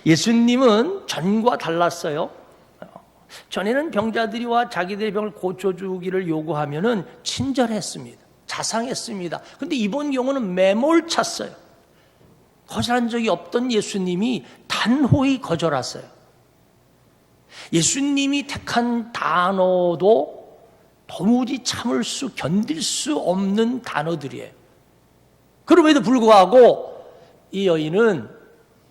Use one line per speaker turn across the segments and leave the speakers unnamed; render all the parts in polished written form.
예수님은 전과 달랐어요. 전에는 병자들이 와 자기들의 병을 고쳐주기를 요구하면은 친절했습니다. 자상했습니다. 근데 이번 경우는 매몰찼어요. 거절한 적이 없던 예수님이 단호히 거절하세요. 예수님이 택한 단어도 도무지 견딜 수 없는 단어들이에요. 그럼에도 불구하고 이 여인은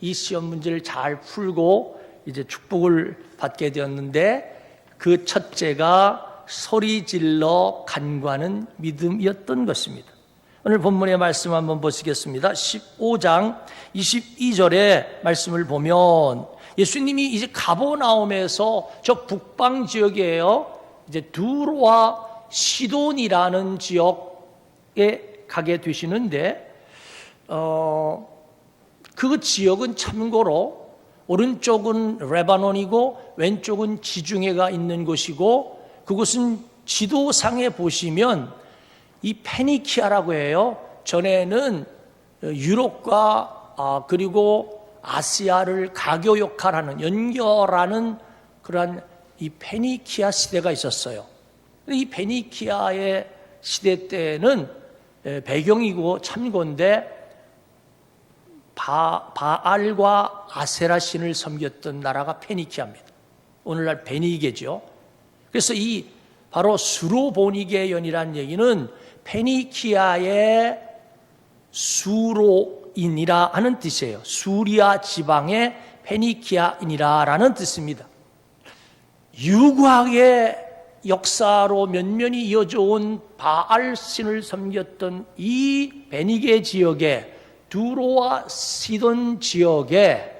이 시험 문제를 잘 풀고 이제 축복을 받게 되었는데, 그 첫째가 소리 질러 간구하는 믿음이었던 것입니다. 오늘 본문의 말씀 한번 보시겠습니다. 15장 22절의 말씀을 보면 예수님이 이제 가버나움에서 저 북방 지역이에요. 이제 두로와 시돈이라는 지역에 가게 되시는데, 그 지역은 참고로 오른쪽은 레바논이고 왼쪽은 지중해가 있는 곳이고, 그곳은 지도상에 보시면 이 페니키아라고 해요. 전에는 유럽과 그리고 아시아를 가교 역할하는, 연결하는 그러한 이 페니키아 시대가 있었어요. 이 페니키아의 시대 때는 배경이고 참고인데, 바알과 아세라 신을 섬겼던 나라가 페니키아입니다. 오늘날 베니게죠. 그래서 이 바로 수로보니게연이라는 얘기는 페니키아의 수로인이라 하는 뜻이에요. 수리아 지방의 페니키아인이라는 뜻입니다. 유구하게 역사로 면면이 이어져 온 바알 신을 섬겼던 이 베니게 지역에, 두로와 시돈 지역에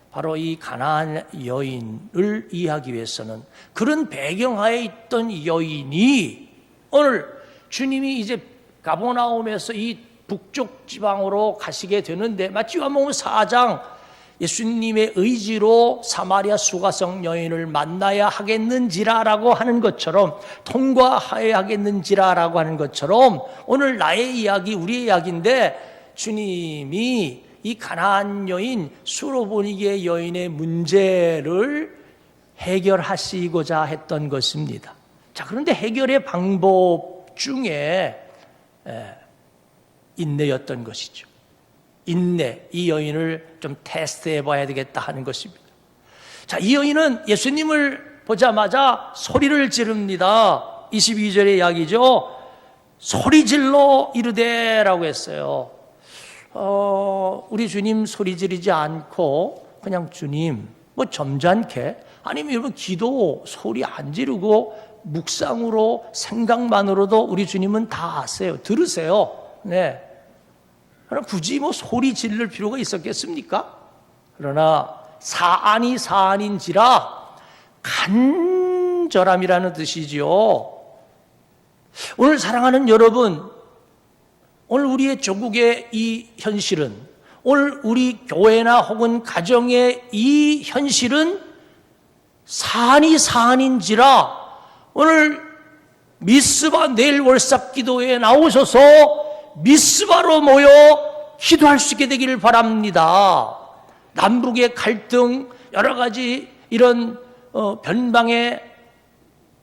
바로 이 가나안 여인을 이해하기 위해서는, 그런 배경하에 있던 여인이 오늘 주님이 이제 가버나움에서 이 북쪽 지방으로 가시게 되는데, 마치 요한복음 4장 예수님의 의지로 사마리아 수가성 여인을 만나야 하겠는지라라고 하는 것처럼, 통과해야 하겠는지라라고 하는 것처럼, 오늘 나의 이야기, 우리의 이야기인데, 주님이 이 가나안 여인, 수로보니게 여인의 문제를 해결하시고자 했던 것입니다. 자, 그런데 해결의 방법 중에 인내였던 것이죠. 인내, 이 여인을 좀 테스트해 봐야 되겠다 하는 것입니다. 자, 이 여인은 예수님을 보자마자 소리를 지릅니다. 22절의 이야기죠. 소리 질러 이르되라고 했어요. 우리 주님 소리 지르지 않고 그냥 주님 뭐 점잖게, 아니면 여러분 기도 소리 안 지르고 묵상으로 생각만으로도 우리 주님은 다 아세요. 들으세요. 네. 그러나 굳이 뭐 소리 지를 필요가 있었겠습니까? 그러나 사안인지라, 간절함이라는 뜻이지요. 오늘 사랑하는 여러분, 오늘 우리의 조국의 이 현실은, 오늘 우리 교회나 혹은 가정의 이 현실은 사안인지라, 오늘 미스바 내일 월삭 기도에 나오셔서 미스바로 모여 기도할 수 있게 되기를 바랍니다. 남북의 갈등, 여러 가지 이런 변방의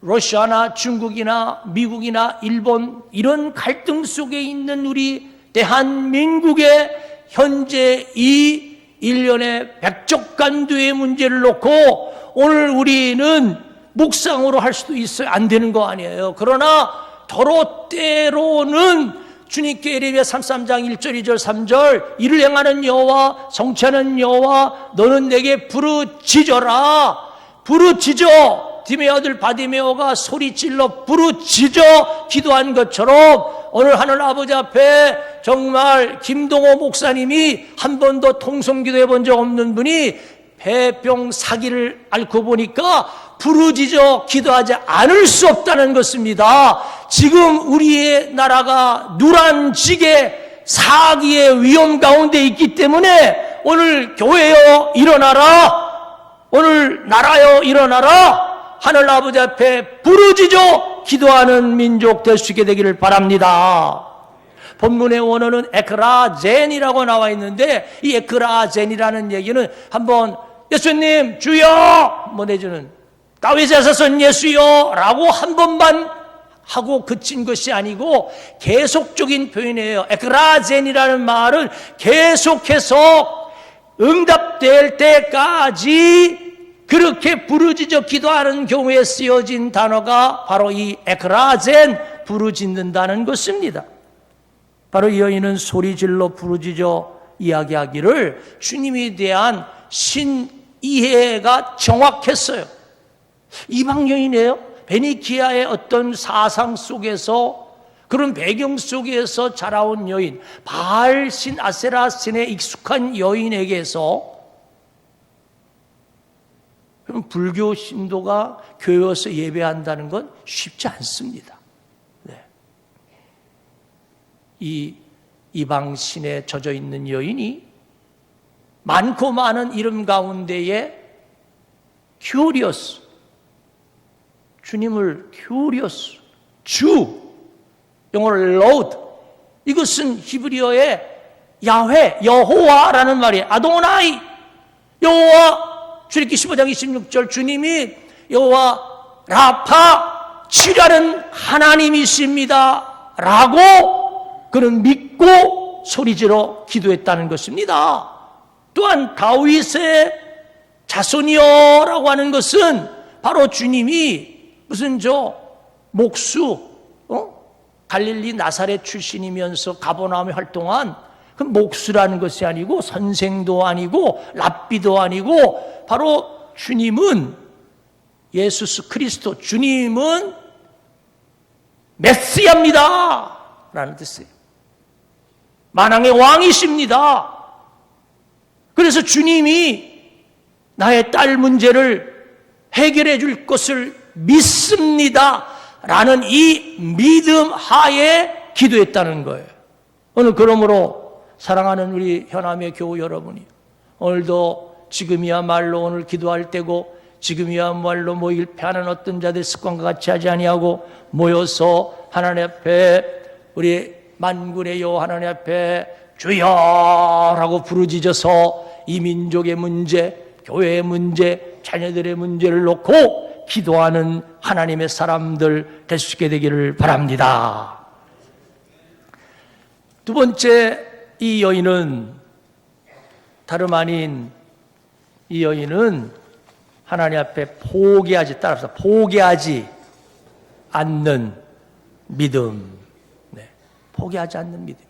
러시아나 중국이나 미국이나 일본, 이런 갈등 속에 있는 우리 대한민국의 현재 이 일련의 백족간두의 문제를 놓고 오늘 우리는 묵상으로 할 수도 있어요. 안 되는 거 아니에요. 그러나 더러 때로는 주님께 예레미야 33장 1절 2절 3절, 이를 행하는 여호와, 성취하는 여호와, 너는 내게 부르짖어라. 부르짖어. 디메의 아들 바디메오가 소리질러 부르짖어 기도한 것처럼, 오늘 하늘 아버지 앞에 정말 김동호 목사님이 한 번도 통성기도해 본 적 없는 분이 폐병 사기를 앓고 보니까 부르짖어 기도하지 않을 수 없다는 것입니다. 지금 우리의 나라가 누란지게 사기의 위험 가운데 있기 때문에 오늘 교회여 일어나라, 오늘 나라여 일어나라, 하늘 아버지 앞에 부르짖어 기도하는 민족 될 수 있게 되기를 바랍니다. 본문의 원어는 에크라젠이라고 나와 있는데, 이 에크라젠이라는 얘기는 한번 예수님 주여 뭐 내지는 다윗의 자손 예수여 라고 한 번만 하고 그친 것이 아니고 계속적인 표현이에요. 에크라젠이라는 말은 계속해서 응답될 때까지 그렇게 부르짖어 기도하는 경우에 쓰여진 단어가 바로 이 에크라젠, 부르짖는다는 것입니다. 바로 이 여인은 소리질러 부르짖어 이야기하기를 주님에 대한 신이해가 정확했어요. 이방 여인이에요. 베니키아의 어떤 사상 속에서, 그런 배경 속에서 자라온 여인, 바알 신, 아세라 신에 익숙한 여인에게서 그럼 불교 신도가 교회 와서 예배한다는 건 쉽지 않습니다. 네. 이 이방 신에 젖어 있는 여인이 많고 많은 이름 가운데에 큐리어스, 주님을 큐리어스, 주, 영어로 Lord, 이것은 히브리어의 야훼, 여호와라는 말이에요. 아도나이, 여호와. 출애굽기 15장 26절 주님이 여호와 라파, 치료하는 하나님이십니다 라고 그는 믿고 소리지러 기도했다는 것입니다. 또한 다윗의 자손이여라고 하는 것은 바로 주님이 무슨 목수, 갈릴리 나사렛 출신이면서 가버나움에 활동한 그 목수라는 것이 아니고 선생도 아니고 랍비도 아니고 바로 주님은 예수스 그리스도, 주님은 메시아입니다 라는 뜻이에요. 만왕의 왕이십니다. 그래서 주님이 나의 딸 문제를 해결해 줄 것을 믿습니다 라는 이 믿음 하에 기도했다는 거예요. 오늘 그러므로 사랑하는 우리 현암의 교우 여러분이 오늘도 지금이야말로 오늘 기도할 때고 지금이야말로 일패하는 어떤 자들 습관과 같이 하지 아니하고 모여서 하나님 앞에 우리 만군의 여호와 하나님 앞에 주여라고 부르짖어서 이 민족의 문제, 교회의 문제, 자녀들의 문제를 놓고 기도하는 하나님의 사람들 될 수 있게 되기를 바랍니다. 두 번째, 이 여인은 다름 아닌 이 여인은 하나님 앞에 포기하지 않는 믿음. 네, 포기하지 않는 믿음.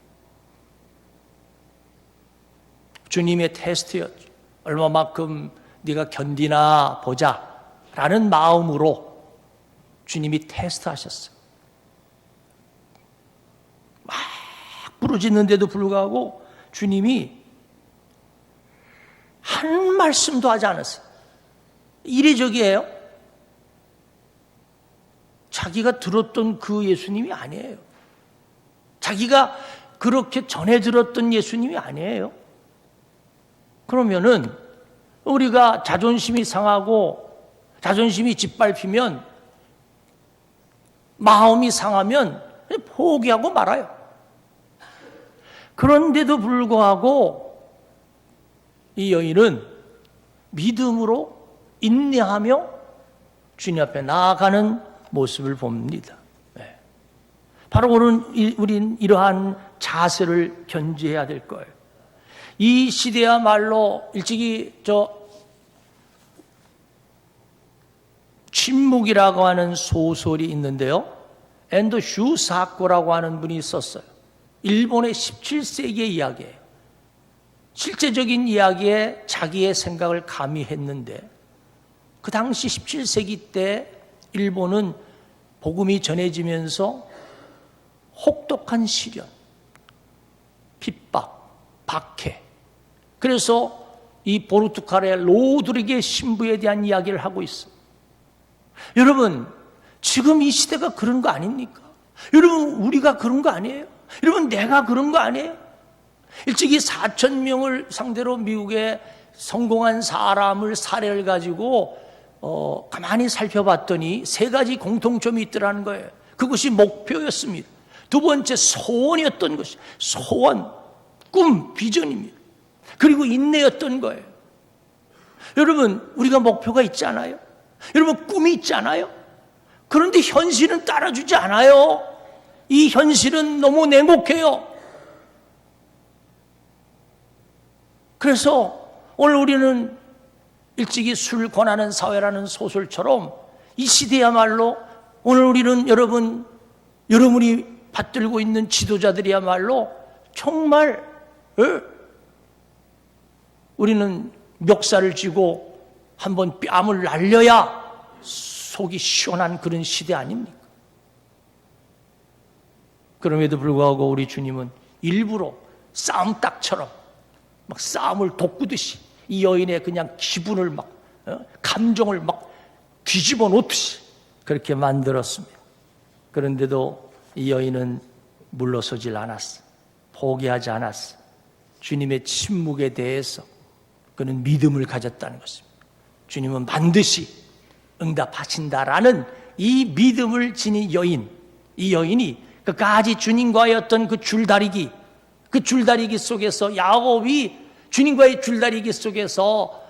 주님의 테스트였죠. 얼마만큼 네가 견디나 보자 라는 마음으로 주님이 테스트하셨어요. 막 부르짖는데도 불구하고 주님이 한 말씀도 하지 않았어요. 이례적이에요. 자기가 들었던 그 예수님이 아니에요. 자기가 그렇게 전해 들었던 예수님이 아니에요. 그러면은 우리가 자존심이 상하고 자존심이 짓밟히면, 마음이 상하면 포기하고 말아요. 그런데도 불구하고 이 여인은 믿음으로 인내하며 주님 앞에 나아가는 모습을 봅니다. 네. 바로 우린 이러한 자세를 견지해야 될 거예요. 이 시대야말로 일찍이 침묵이라고 하는 소설이 있는데요. 엔도 슈사코라고 하는 분이 썼어요. 일본의 17세기의 이야기예요. 실제적인 이야기에 자기의 생각을 가미했는데, 그 당시 17세기 때 일본은 복음이 전해지면서 혹독한 시련, 핍박, 박해, 그래서 이 포르투갈의 로드리게 신부에 대한 이야기를 하고 있어요. 여러분, 지금 이 시대가 그런 거 아닙니까? 여러분, 우리가 그런 거 아니에요? 여러분, 내가 그런 거 아니에요? 일찍이 4,000명을 상대로 미국의 성공한 사람을 사례를 가지고 가만히 살펴봤더니 세 가지 공통점이 있더라는 거예요. 그것이 목표였습니다. 두 번째, 소원이었던 것이, 소원, 꿈, 비전입니다. 그리고 인내였던 거예요. 여러분, 우리가 목표가 있지 않아요? 여러분, 꿈이 있지 않아요? 그런데 현실은 따라주지 않아요. 이 현실은 너무 냉혹해요. 그래서 오늘 우리는 일찍이 술 권하는 사회라는 소설처럼 이 시대야말로 오늘 우리는 여러분이 받들고 있는 지도자들이야말로 정말 우리는 멱살을 쥐고 한번 뺨을 날려야 속이 시원한 그런 시대 아닙니까? 그럼에도 불구하고 우리 주님은 일부러 싸움닭처럼 막 싸움을 돋구듯이 이 여인의 그냥 기분을 감정을 뒤집어 놓듯이 그렇게 만들었습니다. 그런데도 이 여인은 물러서질 않았어. 포기하지 않았어. 주님의 침묵에 대해서 그는 믿음을 가졌다는 것입니다. 주님은 반드시 응답하신다라는 이 믿음을 지닌 여인, 이 여인이 끝까지 주님과의 어떤 그 줄다리기 속에서 야곱이 주님과의 줄다리기 속에서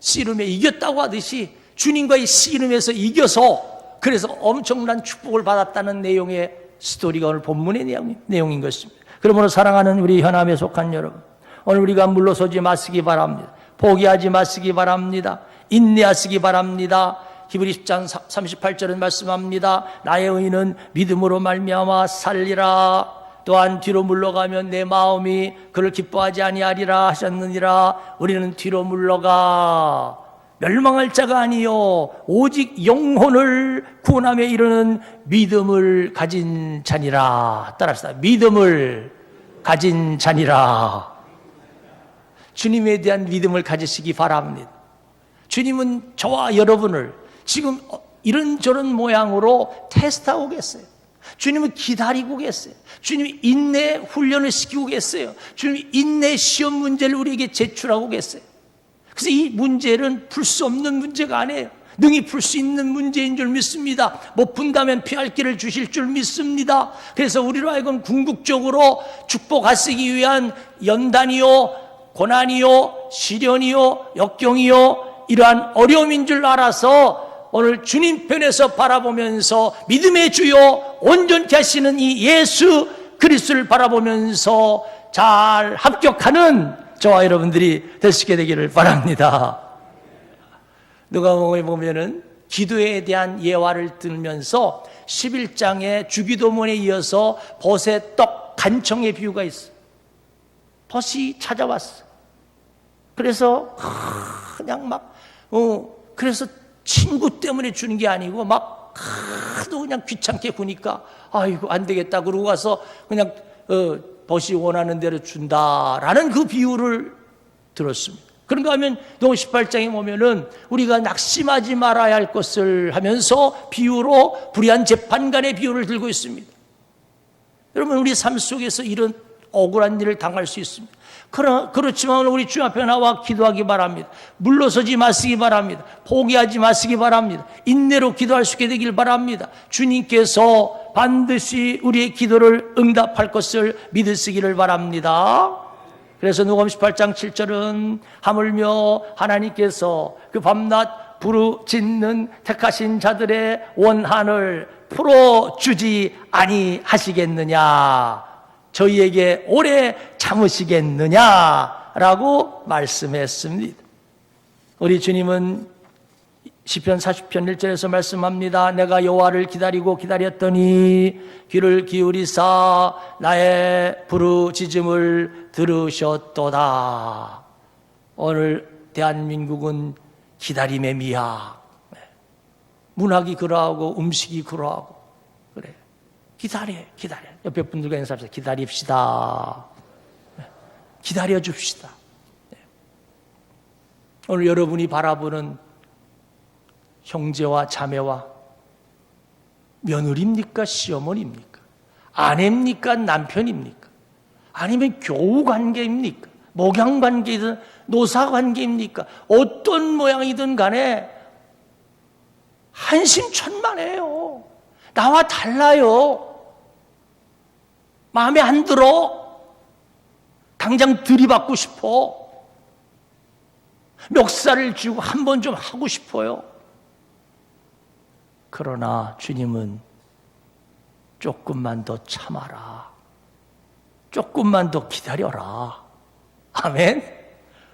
씨름에 이겼다고 하듯이 주님과의 씨름에서 이겨서 그래서 엄청난 축복을 받았다는 내용의 스토리가 오늘 본문의 내용인 것입니다. 그러므로 사랑하는 우리 현암에 속한 여러분, 오늘 우리가 물러서지 마시기 바랍니다. 포기하지 마시기 바랍니다. 인내하시기 바랍니다. 히브리 10장 38절은 말씀합니다. 나의 의인은 믿음으로 말미암아 살리라. 또한 뒤로 물러가면 내 마음이 그를 기뻐하지 아니하리라 하셨느니라. 우리는 뒤로 물러가 멸망할 자가 아니요 오직 영혼을 구원함에 이르는 믿음을 가진 자니라. 따라합시다. 믿음을 가진 자니라. 주님에 대한 믿음을 가지시기 바랍니다. 주님은 저와 여러분을 지금 이런저런 모양으로 테스트하고 계세요. 주님은 기다리고 계세요. 주님이 인내 훈련을 시키고 계세요. 주님이 인내 시험 문제를 우리에게 제출하고 계세요. 그래서 이 문제는 풀 수 없는 문제가 아니에요. 능히 풀 수 있는 문제인 줄 믿습니다. 못 푼다면 피할 길을 주실 줄 믿습니다. 그래서 우리로 하여금 궁극적으로 축복하시기 위한 연단이요, 고난이요, 시련이요, 역경이요, 이러한 어려움인 줄 알아서 오늘 주님 편에서 바라보면서 믿음의 주요 온전케 하시는 이 예수 그리스도를 바라보면서 잘 합격하는 저와 여러분들이 되시게 되기를 바랍니다. 누가복음에 보면은 기도에 대한 예화를 들면서 11장의 주기도문에 이어서 벗의 떡 간청의 비유가 있어요. 벗이 찾아왔어. 그래서 그냥 그래서 친구 때문에 주는 게 아니고 하도 그냥 귀찮게 구니까 아이고 안 되겠다 그러고 가서 그냥 벗이 원하는 대로 준다라는 그 비유를 들었습니다. 그런가 하면 누가복음 18장에 보면은 우리가 낙심하지 말아야 할 것을 하면서 비유로 불의한 재판관의 비유를 들고 있습니다. 여러분, 우리 삶 속에서 이런 억울한 일을 당할 수 있습니다. 그렇지만 우리 주 앞에 나와 기도하기 바랍니다. 물러서지 마시기 바랍니다. 포기하지 마시기 바랍니다. 인내로 기도할 수 있게 되길 바랍니다. 주님께서 반드시 우리의 기도를 응답할 것을 믿으시기를 바랍니다. 그래서 누가복음 18장 7절은 하물며 하나님께서 그 밤낮 부르짖는 택하신 자들의 원한을 풀어주지 아니하시겠느냐, 저희에게 오래 참으시겠느냐라고 말씀했습니다. 우리 주님은 시편 40편 1절에서 말씀합니다. 내가 여호와를 기다렸더니 귀를 기울이사 나의 부르짖음을 들으셨도다. 오늘 대한민국은 기다림의 미학. 문학이 그러하고 음식이 그러하고 그래. 기다려. 옆에 분들과 인사합시다. 기다립시다. 기다려줍시다. 오늘 여러분이 바라보는 형제와 자매와 며느리입니까? 시어머니입니까? 아내입니까? 남편입니까? 아니면 교우 관계입니까? 목양 관계이든 노사 관계입니까? 어떤 모양이든 간에 한심천만해요. 나와 달라요. 마음에 안 들어. 당장 들이받고 싶어. 멱살을 쥐고 한번 좀 하고 싶어요. 그러나 주님은 조금만 더 참아라. 조금만 더 기다려라. 아멘.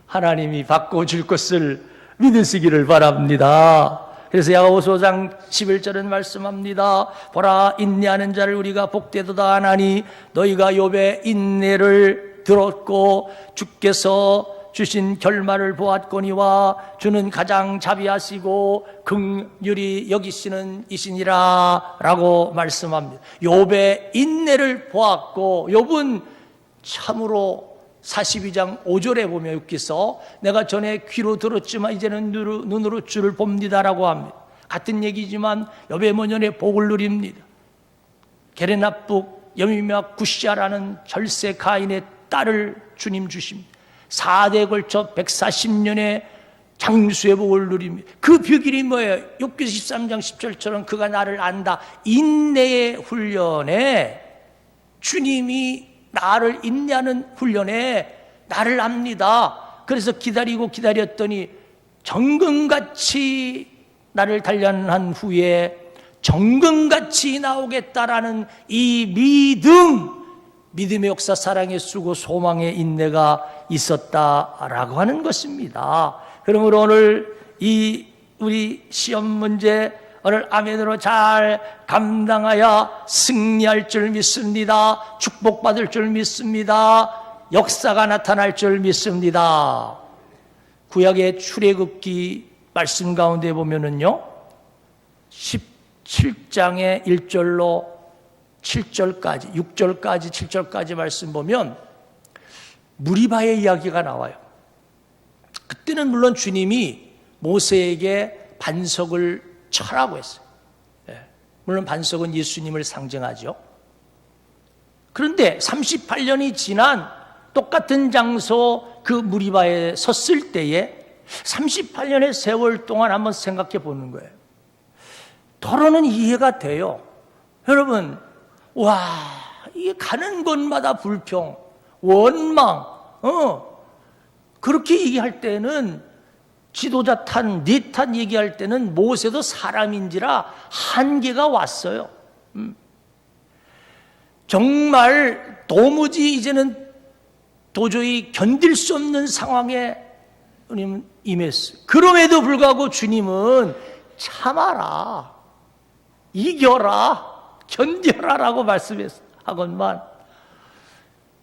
하나님이 바꿔줄 것을 믿으시기를 바랍니다. 그래서 야고보서 5장 11절은 말씀합니다. 보라, 인내하는 자를 우리가 복되도다 하나니 너희가 욥의 인내를 들었고 주께서 주신 결말을 보았거니와 주는 가장 자비하시고 긍휼히 여기시는 이시니라 라고 말씀합니다. 욥의 인내를 보았고, 욥은 참으로 42장 5절에 보면 여기서 내가 전에 귀로 들었지만 이제는 눈으로 주를 봅니다라고 합니다. 같은 얘기지만 욥의 모년에 복을 누립니다. 게레나북 여미며 구시아라는 절세 가인의 딸을 주님 주십니다. 4대에 걸쳐 140년의 장수의 복을 누립니다. 그 비결이 뭐예요? 욥기 13장 10절처럼 그가 나를 안다. 인내의 훈련에, 주님이 나를 인내하는 훈련에 나를 압니다. 그래서 기다리고 기다렸더니 정금같이 나를 단련한 후에 정금같이 나오겠다라는 이 믿음의 역사, 사랑의 수고, 소망의 인내가 있었다라고 하는 것입니다. 그러므로 오늘 우리 시험 문제 오늘 아멘으로 잘 감당하여 승리할 줄 믿습니다. 축복받을 줄 믿습니다. 역사가 나타날 줄 믿습니다. 구약의 출애굽기 말씀 가운데 보면은요, 17장의 1절로 7절까지, 6절까지, 7절까지 말씀 보면 무리바의 이야기가 나와요. 그때는 물론 주님이 모세에게 반석을 쳐라고 했어요. 물론 반석은 예수님을 상징하죠. 그런데 38년이 지난 똑같은 장소 그 무리바에 섰을 때에 38년의 세월 동안 한번 생각해 보는 거예요. 더러는 이해가 돼요. 여러분, 와, 이게 가는 곳마다 불평, 원망, 그렇게 얘기할 때는, 지도자 탄, 네 탄 얘기할 때는 모세도 사람인지라 한계가 왔어요. 정말 도무지 이제는 도저히 견딜 수 없는 상황에 임했어요. 그럼에도 불구하고 주님은 참아라, 이겨라, 견뎌라라고 말씀하건만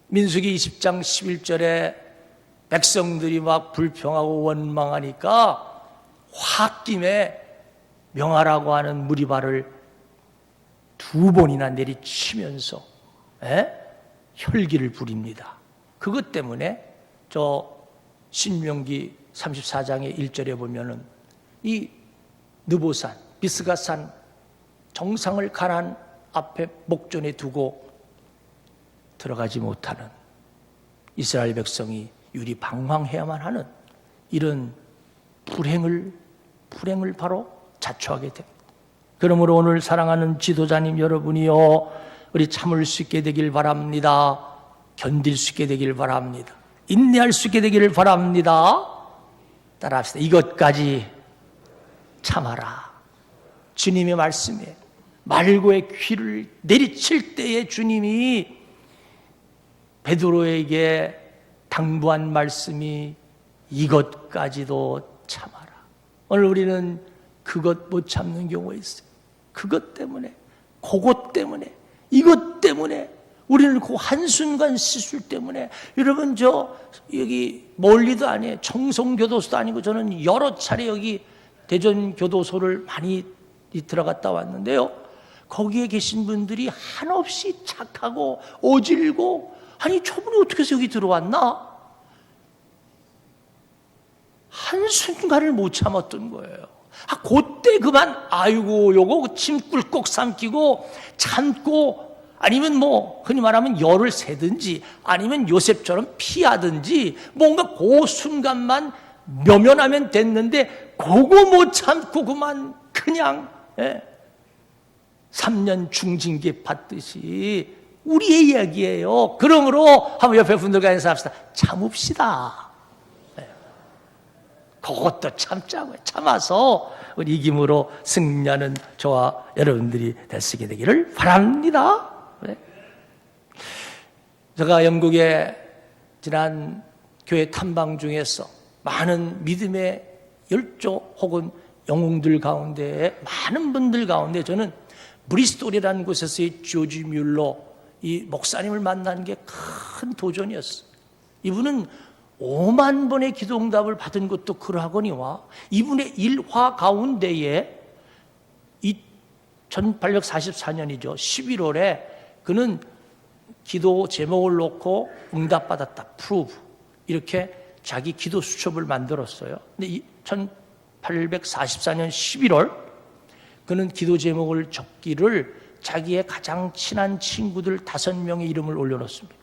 민수기 20장 11절에 백성들이 막 불평하고 원망하니까 홧김에 명하라고 하는 무리바를 2번이나 내리치면서 혈기를 부립니다. 그것 때문에 저 신명기 34장의 1절에 보면은 이 느보산, 비스가산 정상을 가난 앞에 목전에 두고 들어가지 못하는 이스라엘 백성이 유리 방황해야만 하는 이런 불행을 바로 자초하게 됩니다. 그러므로 오늘 사랑하는 지도자님 여러분이요, 우리 참을 수 있게 되길 바랍니다. 견딜 수 있게 되길 바랍니다. 인내할 수 있게 되기를 바랍니다. 따라합시다. 이것까지 참아라. 주님의 말씀에 말고의 귀를 내리칠 때에 주님이 베드로에게 당부한 말씀이 이것까지도 참아라. 오늘 우리는 그것 못 참는 경우가 있어요. 그것 때문에, 그것 때문에, 이것 때문에, 우리는 그 한순간 시술 때문에, 여러분 여기 멀리도 아니에요. 청송교도소도 아니고 저는 여러 차례 여기 대전교도소를 많이 들어갔다 왔는데요, 거기에 계신 분들이 한없이 착하고 어질고, 아니 저분이 어떻게 해서 여기 들어왔나? 한순간을 못 참았던 거예요. 그때 그만 아이고 요거 침 꿀꺽 삼키고 참고, 아니면 흔히 말하면 열을 세든지 아니면 요셉처럼 피하든지 뭔가 그 순간만 묘면하면 됐는데, 그거 못 참고 그만 그냥 3년 중징계 받듯이 우리의 이야기예요. 그러므로 한번 옆에 분들과 인사합시다. 참읍시다. 그것도 참자고요. 참아서 우리 이김으로 승리하는 저와 여러분들이 되시게 되기를 바랍니다. 네. 제가 영국에 지난 교회 탐방 중에서 많은 믿음의 열조 혹은 영웅들 가운데 많은 분들 가운데 저는 브리스톨이라는 곳에서의 조지 뮬러 이 목사님을 만나는 게 큰 도전이었어요. 이분은 5만 번의 기도응답을 받은 것도 그러하거니와 이분의 일화 가운데에 1844년이죠. 11월에 그는 기도 제목을 놓고 응답받았다. 프루브. 이렇게 자기 기도 수첩을 만들었어요. 근데 1844년 11월 그는 기도 제목을 적기를 자기의 가장 친한 친구들 5명의 이름을 올려놓습니다.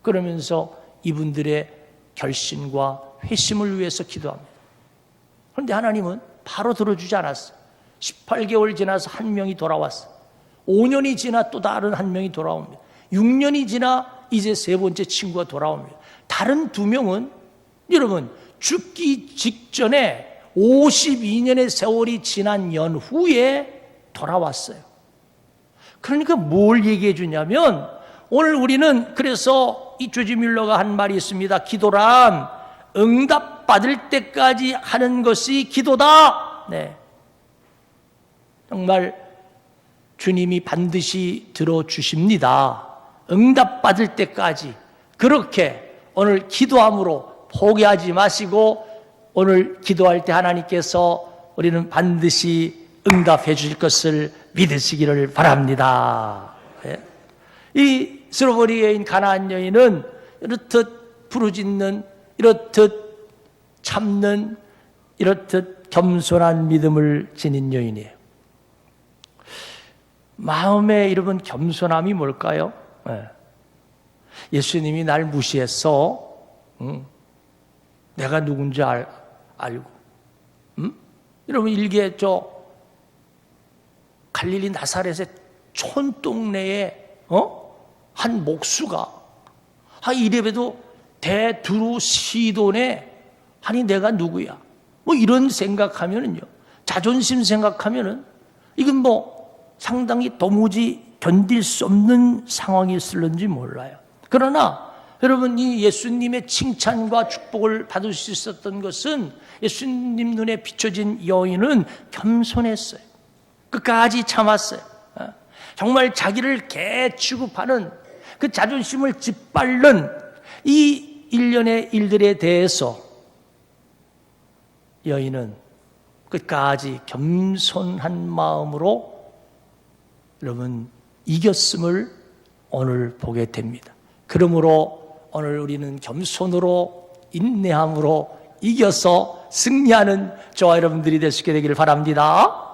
그러면서 이분들의 결신과 회심을 위해서 기도합니다. 그런데 하나님은 바로 들어주지 않았어요. 18개월 지나서 한 명이 돌아왔어요. 5년이 지나 또 다른 한 명이 돌아옵니다. 6년이 지나 이제 세 번째 친구가 돌아옵니다. 다른 2명은 여러분 죽기 직전에 52년의 세월이 지난 연후에 돌아왔어요. 그러니까 뭘 얘기해 주냐면 오늘 우리는 그래서 이 조지 뮬러가 한 말이 있습니다. 기도란 응답받을 때까지 하는 것이 기도다. 네. 정말 주님이 반드시 들어주십니다. 응답받을 때까지 그렇게 오늘 기도함으로 포기하지 마시고 오늘 기도할 때 하나님께서 우리는 반드시 응답해 주실 것을 믿으시기를 바랍니다. 네. 이 스로버리 여인 가나안 여인은 이렇듯 부르짖는 이렇듯 참는 이렇듯 겸손한 믿음을 지닌 여인이에요. 마음에 여러분 겸손함이 뭘까요? 네. 예수님이 날 무시했어. 내가 누군지 알고. 여러분 일개 갈릴리 나사렛의 촌동네에 한 목수가 이래봬도 대두루 시돈에 아니 내가 누구야? 뭐 이런 생각하면은요. 자존심 생각하면은 이건 뭐 상당히 도무지 견딜 수 없는 상황이었을는지 몰라요. 그러나 여러분 이 예수님의 칭찬과 축복을 받을 수 있었던 것은 예수님 눈에 비춰진 여인은 겸손했어요. 끝까지 참았어요. 정말 자기를 개 취급하는 그 자존심을 짓밟는 이 일련의 일들에 대해서 여인은 끝까지 겸손한 마음으로 여러분 이겼음을 오늘 보게 됩니다. 그러므로 오늘 우리는 겸손으로 인내함으로 이겨서 승리하는 저와 여러분들이 되시게 되기를 바랍니다.